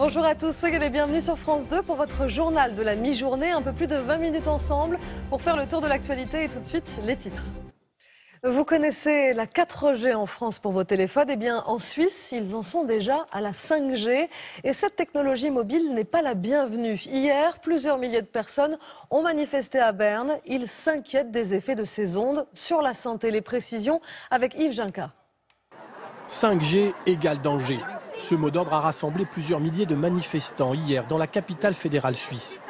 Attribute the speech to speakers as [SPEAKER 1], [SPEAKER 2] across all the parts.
[SPEAKER 1] Bonjour à tous, soyez les bienvenus sur France 2 pour votre journal de la mi-journée. Un peu plus de 20 minutes ensemble pour faire le tour de l'actualité et tout de suite les titres. Vous connaissez la 4G en France pour vos téléphones. Eh bien, en Suisse, ils en sont déjà à la 5G. Et cette technologie mobile n'est pas la bienvenue. Hier, plusieurs milliers de personnes ont manifesté à Berne. Ils s'inquiètent des effets de ces ondes sur la santé. Les précisions avec Yves Ginca.
[SPEAKER 2] 5G égale danger. Ce mot d'ordre a rassemblé plusieurs milliers de manifestants hier dans la capitale fédérale suisse.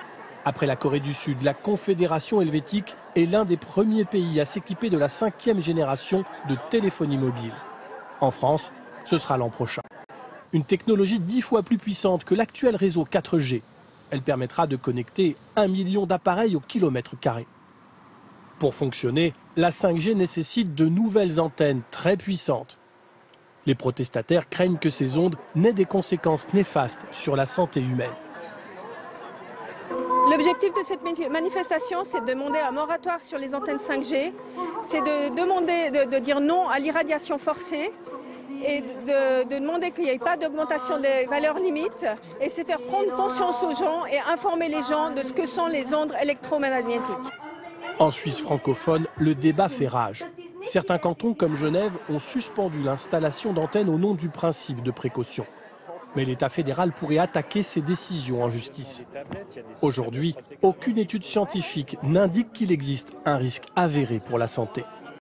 [SPEAKER 2] Après la Corée du Sud, la Confédération helvétique est l'un des premiers pays à s'équiper de la 5e génération de téléphonie mobile. En France, ce sera l'an prochain. Une technologie 10 fois plus puissante que l'actuel réseau 4G. Elle permettra de connecter 1 million d'appareils au kilomètre carré. Pour fonctionner, la 5G nécessite de nouvelles antennes très puissantes. Les protestataires craignent que ces ondes n'aient des conséquences néfastes sur la santé humaine.
[SPEAKER 3] L'objectif de cette manifestation, c'est de demander un moratoire sur les antennes 5G, c'est de demander de dire non à l'irradiation forcée et de demander qu'il n'y ait pas d'augmentation des valeurs limites et c'est faire prendre conscience aux gens et informer les gens de ce que sont les ondes électromagnétiques.
[SPEAKER 2] En Suisse francophone, le débat fait rage. Certains cantons comme Genève ont suspendu l'installation d'antennes au nom du principe de précaution. Mais l'État fédéral pourrait attaquer ces décisions en justice. Aujourd'hui, aucune étude scientifique n'indique qu'il existe un risque avéré pour la santé.